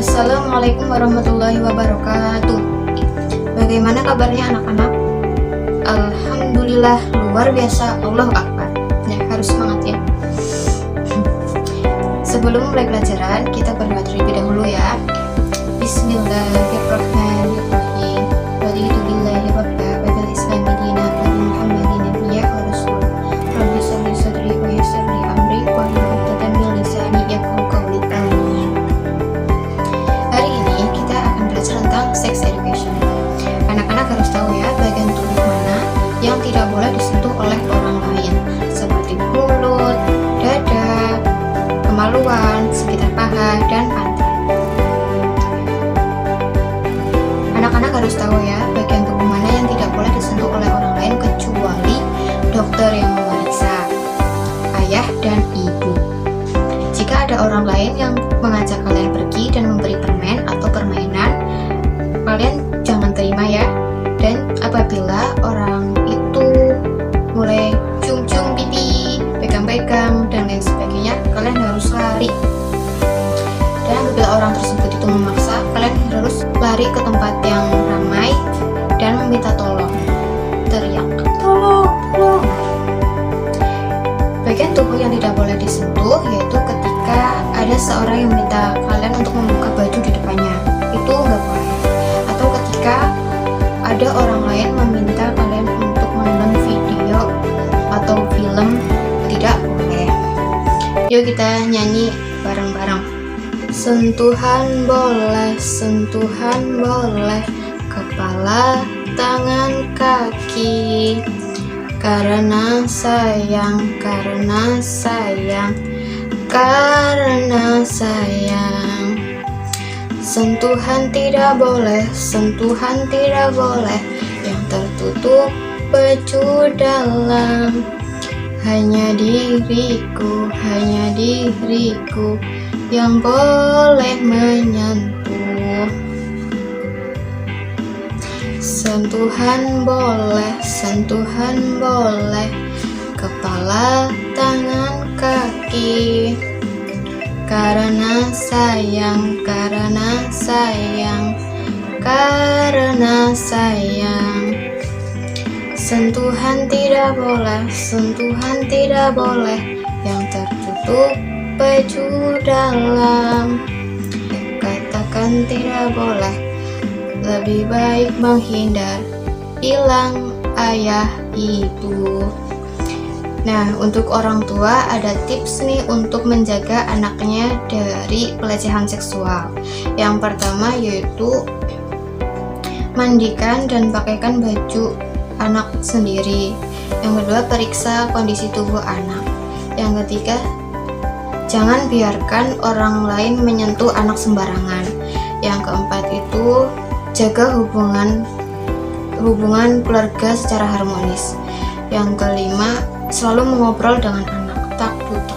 Assalamualaikum warahmatullahi wabarakatuh. Bagaimana kabarnya anak-anak? Alhamdulillah, luar biasa. Allahu Akbar. Ya, harus semangat ya. Sebelum mulai pelajaran, kita berdoa terlebih dahulu ya. Bismillahirrahmanirrahim. Raditu billahi rabba wa bil islami dinan wa bi Muhammadin nabiyya wa rasul. Rabbi shrah li sadri wa yassir li amri wa hlul 'uqdatam min lisani yafqahu qawli. Amin. Hari ini kita akan belajar tentang sex education. Anak-anak harus tahu ya bagian tubuh mana yang tidak boleh disentuh oleh orang lain, seperti mulut, dada, kemaluan, sekitar paha, dan pantat. Anak-anak harus tahu ya bagian tubuh mana yang tidak boleh disentuh oleh orang lain kecuali dokter yang memeriksa, ayah dan ibu. Jika ada orang lain yang mengajak kalian pergi dan memberi permen atau permainan, kalian jangan terima ya. Dan apabila orang itu mulai cium-cium pipi, pegang-pegang, dan lain sebagainya, kalian harus lari. Dan apabila orang tersebut itu memaksa, kalian harus lari ke tempat yang ramai dan meminta tolong, teriak, tolong, tolong. Bagian tubuh yang tidak boleh disentuh yaitu ketika ada seorang yang minta kalian untuk membuka baju di depannya, itu nggak boleh. Atau ketika ada orang lain meminta kalian untuk menonton video atau film, tidak boleh. Yuk kita nyanyi bareng-bareng. Sentuhan boleh, kepala, tangan, kaki. Karena sayang. Sentuhan tidak boleh, yang tertutup baju dalam. Hanya diriku yang boleh menyentuh. Sentuhan boleh, kepala, tangan, kaki. Karena sayang. Sentuhan tidak boleh, yang tertutup baju dalam. Katakan tidak boleh, lebih baik menghindar, hilang ayah ibu. Nah, untuk orang tua ada tips nih untuk menjaga anaknya dari pelecehan seksual. Yang pertama yaitu mandikan dan pakaikan baju anak sendiri. Yang kedua, periksa kondisi tubuh anak. Yang ketiga, jangan biarkan orang lain menyentuh anak sembarangan. Yang keempat itu jaga hubungan keluarga secara harmonis. Yang kelima, selalu mengobrol dengan anak, tak tutup.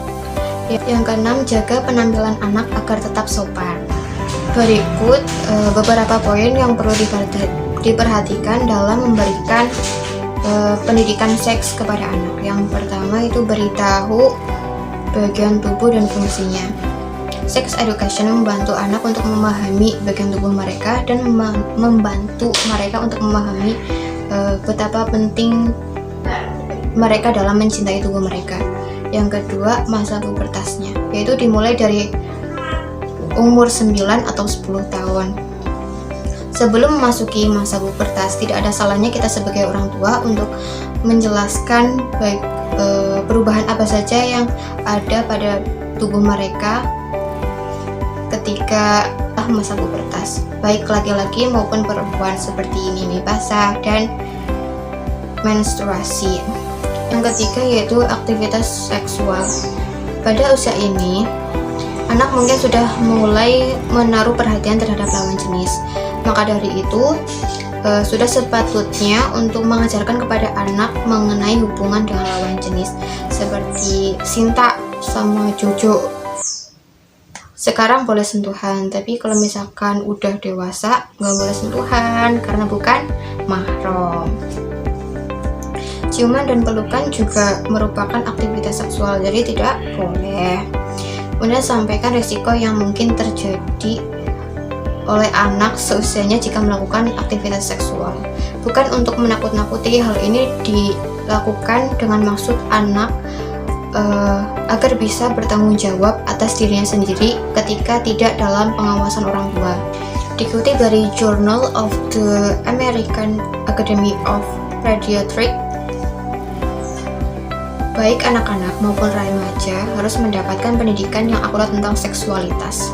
Yang keenam, jaga penampilan anak agar tetap sopan. Berikut beberapa poin yang perlu diperhatikan dalam memberikan pendidikan seks kepada anak. Yang pertama itu beritahu bagian tubuh dan fungsinya. Sex education membantu anak untuk memahami bagian tubuh mereka dan membantu mereka untuk memahami betapa penting mereka dalam mencintai tubuh mereka. Yang kedua, masa pubertasnya, yaitu dimulai dari umur 9 atau 10 tahun. Sebelum memasuki masa pubertas, tidak ada salahnya kita sebagai orang tua untuk menjelaskan perubahan apa saja yang ada pada tubuh mereka ketika masa pubertas, baik laki-laki maupun perempuan, seperti mimpi basah dan menstruasi. Yang ketiga yaitu aktivitas seksual. Pada usia ini, anak mungkin sudah mulai menaruh perhatian terhadap lawan jenis. Maka dari itu, sudah sepatutnya untuk mengajarkan kepada anak mengenai hubungan dengan lawan jenis, seperti Sinta sama Jojo. Sekarang boleh sentuhan, tapi kalau misalkan udah dewasa nggak boleh sentuhan karena bukan mahram. Ciuman dan pelukan juga merupakan aktivitas seksual, jadi tidak boleh. Kemudian sampaikan resiko yang mungkin terjadi oleh anak seusianya jika melakukan aktivitas seksual. Bukan untuk menakut-nakuti, hal ini dilakukan dengan maksud anak agar bisa bertanggung jawab atas dirinya sendiri ketika tidak dalam pengawasan orang tua. Dikutip dari Journal of the American Academy of Pediatrics, baik anak-anak maupun remaja harus mendapatkan pendidikan yang akurat tentang seksualitas.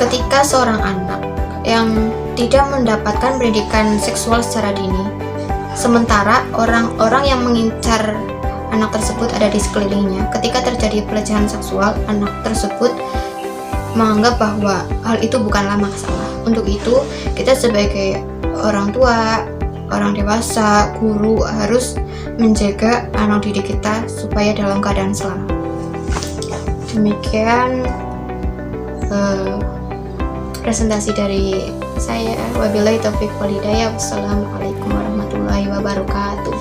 Ketika seorang anak yang tidak mendapatkan pendidikan seksual secara dini, sementara orang-orang yang mengincar anak tersebut ada di sekelilingnya, ketika terjadi pelecehan seksual, anak tersebut menganggap bahwa hal itu bukanlah masalah. Untuk itu, kita sebagai orang tua, orang dewasa, guru harus menjaga anak didik kita supaya dalam keadaan selamat. Demikian presentasi dari saya. Wabillahi taufiq wal hidayah. Wassalamualaikum warahmatullahi wabarakatuh.